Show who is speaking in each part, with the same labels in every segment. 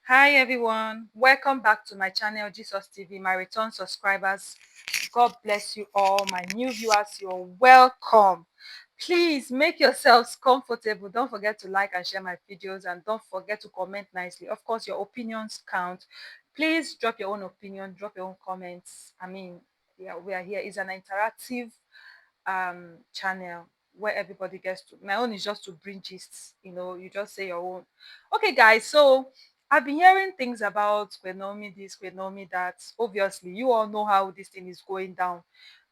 Speaker 1: Hi everyone, welcome back to my channel Jesus TV, my return subscribers. God bless you all. My new viewers, you're welcome. Please make yourselves comfortable. Don't forget to like and share my videos, and don't forget to comment nicely. Of course, your opinions count. Please drop your own opinion, drop your own comments. Yeah, we are here. It's an interactive channel where everybody gets to. My own is just to bring gists, you just say your own. Okay guys, so I've been hearing things about Kwenomi this, Kwenomi that. Obviously you all know how this thing is going down.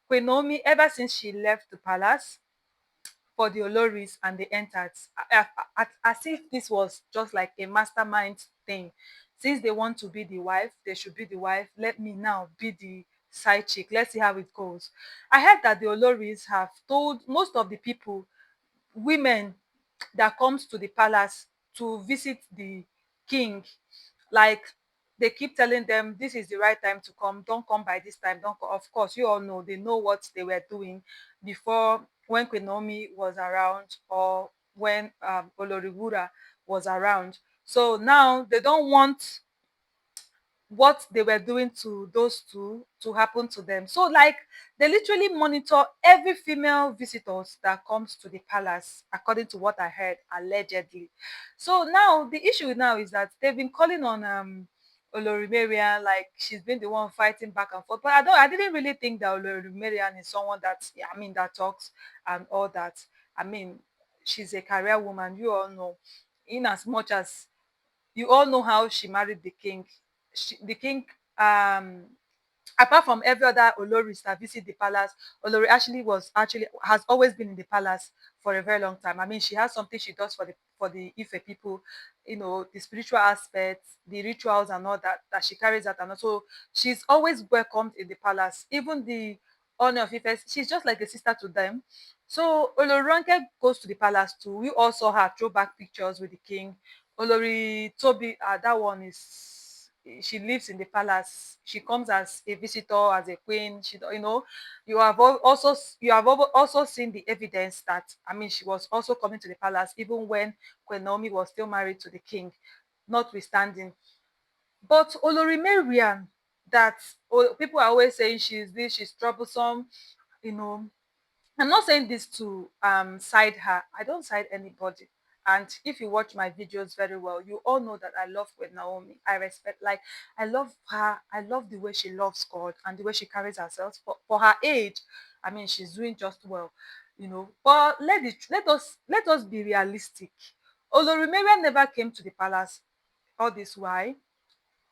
Speaker 1: Kwenomi, ever since she left the palace for the Oloris and they entered, as if this was just like a mastermind thing. Since they want to be the wife, they should be the wife. Let me now be the side chick. Let's see how it goes. I heard that the Oloris have told most of the people, women that comes to the palace to visit the king, like they keep telling them this is the right time to come, don't come by this time, don't of course you all know, they know what they were doing before, when Queen Naomi was around, or when Olori was around. So now they don't want what they were doing to those two to happen to them. So like they literally monitor every female visitors that comes to the palace, according to what I heard allegedly. So now the issue now is that they've been calling on Olori Marian, like she's been the one fighting back and forth. But I didn't really think that Olori Marian is someone that, yeah, that talks and all that. I mean, she's a career woman, you all know. In as much as you all know how she married the king. The king, um, apart from every other Oloris that visit the palace, Olori actually has always been in the palace for a very long time. I mean, she has something she does for the Ife people, the spiritual aspects, the rituals and all that she carries out, and also she's always welcomed in the palace. Even the honor of Ife, she's just like a sister to them. So Oloronke goes to the palace too. We all saw her throwback pictures with the king. Olori Toby, that one is, she lives in the palace. She comes as a visitor, as a queen. You have also seen the evidence that, I mean, she was also coming to the palace even when Queen Naomi was still married to the king, notwithstanding. But Olori Mariam, that people are always saying she's this, she's troublesome, you know, I'm not saying this to side her. I don't side anybody. And if you watch my videos very well, you all know that I love with Naomi. I respect, like, I love her. I love the way she loves God and the way she carries herself. For her age, I mean, she's doing just well. But let us be realistic. Olori Mariam never came to the palace all this while.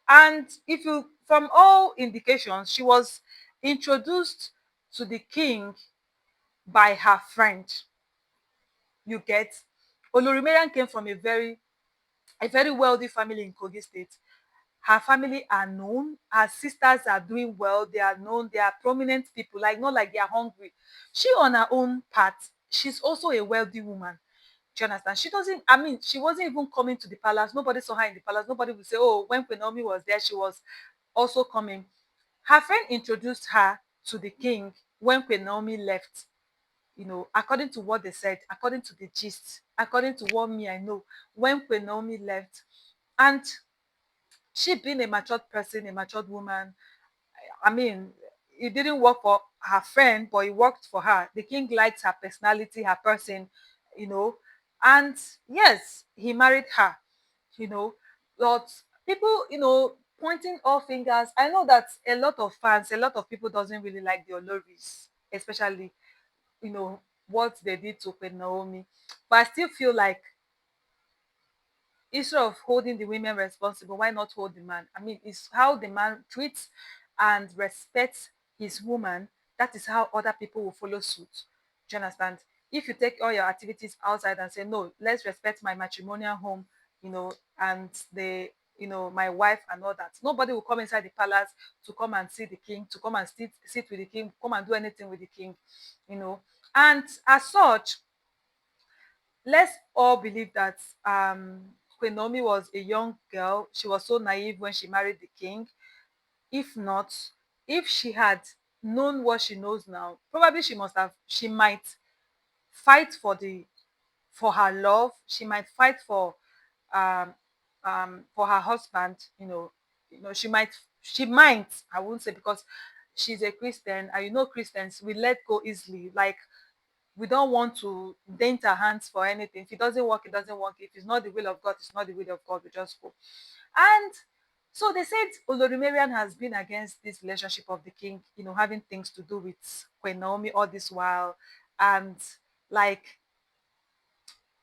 Speaker 1: And if you, from all indications, she was introduced to the king by her friend. You get, Olori came from a very wealthy family in Kogi State. Her family are known. Her sisters are doing well. They are known. They are prominent people. Like, not like they are hungry. She, on her own part, she's also a wealthy woman. Do you understand? She doesn't. I mean, she wasn't even coming to the palace. Nobody saw her in the palace. Nobody would say, "Oh, when Queen Naomi was there, she was also coming." Her friend introduced her to the king when Queen Naomi left. According to what they said, according to the gist, according to what me I know, when Queen Naomi left, and she being a matured person, a matured woman, I mean, it didn't work for her friend, but it worked for her. The king liked her personality, her person, you know, and yes, he married her, you know. But people, pointing all fingers. I know that a lot of fans, a lot of people doesn't really like the Oloris, especially you know what they did to Queen Naomi. But I still feel like, instead of holding the women responsible, why not hold the man? I mean, it's how the man treats and respects his woman. That is how other people will follow suit. Do you understand? If you take all your activities outside and say, no, let's respect my matrimonial home, and my wife and all that. Nobody will come inside the palace to come and see the king, to come and sit with the king, come and do anything with the king, you know. And as such, let's all believe that Queen Naomi was a young girl. She was so naive when she married the king. If not, if she had known what she knows now, probably she might fight for her love. She might fight for um for her husband, she might, I won't say, because she's a Christian, and Christians, we let go easily. Like, we don't want to dent our hands for anything. If it doesn't work, it doesn't work. If it's not the will of God, it's not the will of God. We just go. And so they said Olori Mariam has been against this relationship of the king, having things to do with Queen Naomi all this while, and like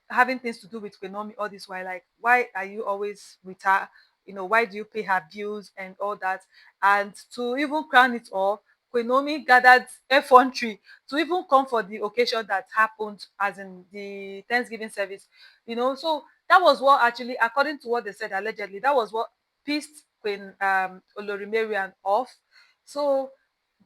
Speaker 1: having things to do with Queen Naomi all this while. Like, why are you always with her? Why do you pay her bills and all that? And to even crown it all, Queen Naomi gathered effrontery to even come for the occasion that happened, as in the Thanksgiving service. So that was what actually, according to what they said, allegedly, that was what pissed Queen Olori Mariam off. So,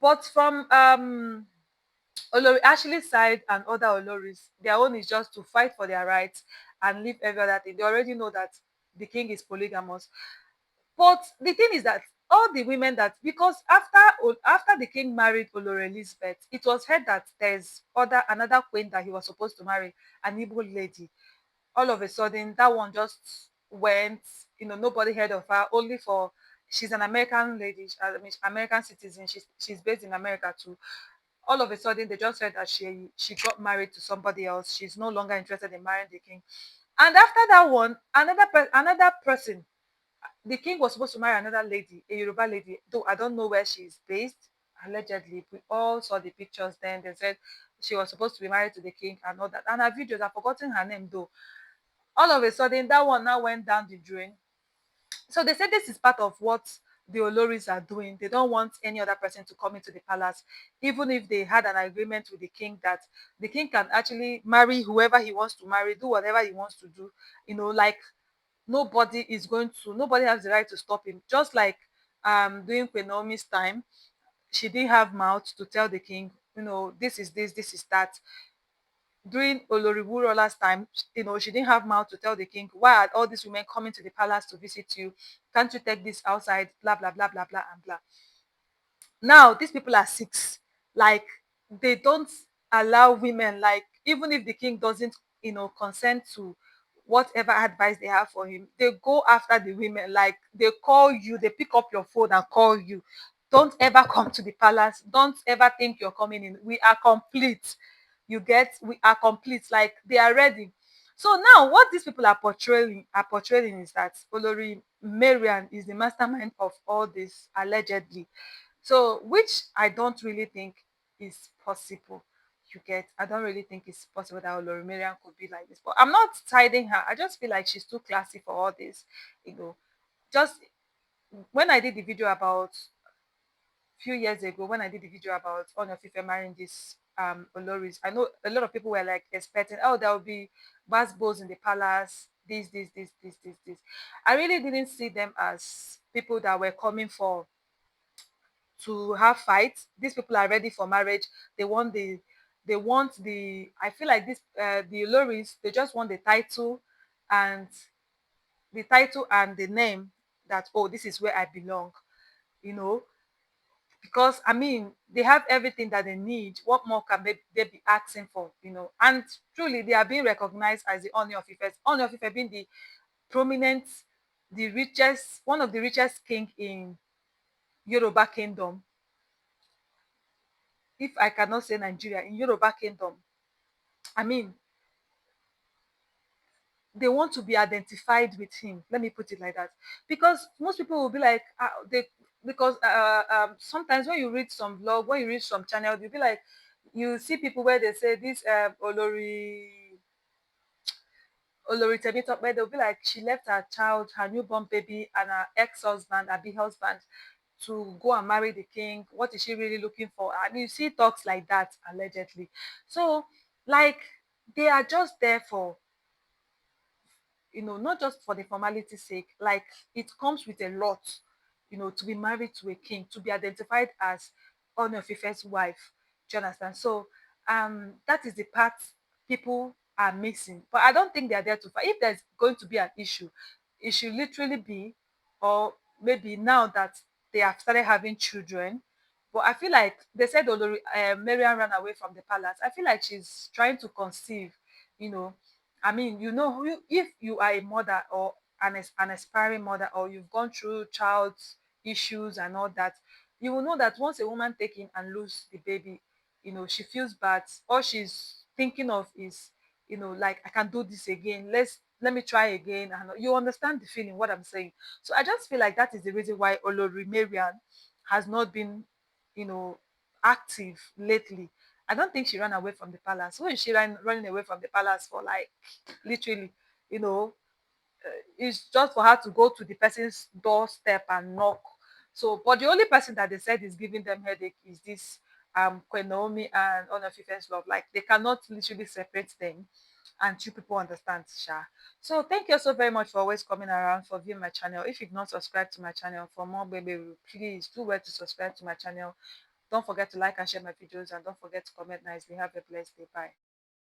Speaker 1: but from Olori Ashley's side and other Oloris, their own is just to fight for their rights and leave every other thing. They already know that the king is polygamous. But the thing is that all the women that, because after the king married Olori Elizabeth, it was heard that there's another queen that he was supposed to marry, an Igbo lady. All of a sudden, that one just went. Nobody heard of her. Only for, she's an American lady. I mean, American citizen. She's based in America too. All of a sudden, they just said that she got married to somebody else. She's no longer interested in marrying the king. And after that one, another person, the king was supposed to marry another lady, a Yoruba lady, though I don't know where she's based. Allegedly, we all saw the pictures then. They said she was supposed to be married to the king and all that. And her videos, I've forgotten her name though. All of a sudden, that one now went down the drain. So they said this is part of what the Oloris are doing. They don't want any other person to come into the palace, even if they had an agreement with the king that the king can actually marry whoever he wants to marry, do whatever he wants to do. Like, nobody has the right to stop him. Just like during Queen Naomi's time, she didn't have mouth to tell the king, this is this is that. During Olori Wurola's time, she didn't have mouth to tell the king, why are all these women coming to the palace to visit you? Can't you take this outside? Blah blah blah blah blah and blah. Now these people are six. Like, they don't allow women, like, even if the king doesn't consent to whatever advice they have for him, they go after the women. Like, they call you, they pick up your phone and call you. Don't ever come to the palace. Don't ever think you're coming in. We are complete. You get, we are complete. Like, they are ready. So now what these people are portraying is that Olori Marian is the mastermind of all this, allegedly. So, which I don't really think is possible. You get, I don't really think it's possible that Olori Mariam could be like this. But I'm not siding her. I just feel like she's too classy for all this. You know, just when I did the video about few years ago, when I did the video about Ooni of Ife marrying this Oloris, I know a lot of people were like expecting, oh, there will be basbos in the palace, this. I really didn't see them as people that were coming for to have fights. These people are ready for marriage. They want the I feel like this the Loris, they just want and the title and the name, that, oh, this is where I belong, you know, because I mean they have everything that they need. What more can they be asking for, And truly they are being recognized as the Ooni of Ife. Ooni of Ife being the prominent, the richest, one of the richest king in Yoruba kingdom, if I cannot say Nigeria, in Yoruba Kingdom. I mean, they want to be identified with him. Let me put it like that. Because most people will be like, because sometimes when you read some vlog, when you read some channel, you'll be like, you see people where they say this Olori Temitope, they'll be like, she left her child, her newborn baby, and her ex-husband, her big husband, to go and marry the king. What is she really looking for? I mean, you see talks like that, allegedly. So, like, they are just there for, not just for the formality's sake. Like, it comes with a lot, to be married to a king, to be identified as Ooni of Ife's wife. Do you understand? So, that is the part people are missing. But I don't think they are there to fight. If there's going to be an issue, it should literally be, or maybe now that they have started having children. But I feel like they said Olori, Mariam ran away from the palace. I feel like she's trying to conceive, you know, I mean, if you are a mother, or an aspiring mother, or you've gone through child's issues and all that, you will know that once a woman take in and lose the baby, she feels bad. All she's thinking of is, like, I can do this again. Let me try again. And you understand the feeling, what I'm saying. So I just feel like that is the reason why Olori Marian has not been, you know, active lately. I don't think she ran away from the palace. When she running away from the palace for, like, literally, you know, it's just for her to go to the person's doorstep and knock. So, but the only person that they said is giving them headache is this Queen Naomi and Honor Fife's love. Like, they cannot literally separate them, and you people understand, Sha. So thank you so very much for always coming around, for viewing my channel. If you've not subscribed to my channel for more baby, please do well to subscribe to my channel. Don't forget to like and share my videos, and don't forget to comment nicely. Have a blessed day. Bye.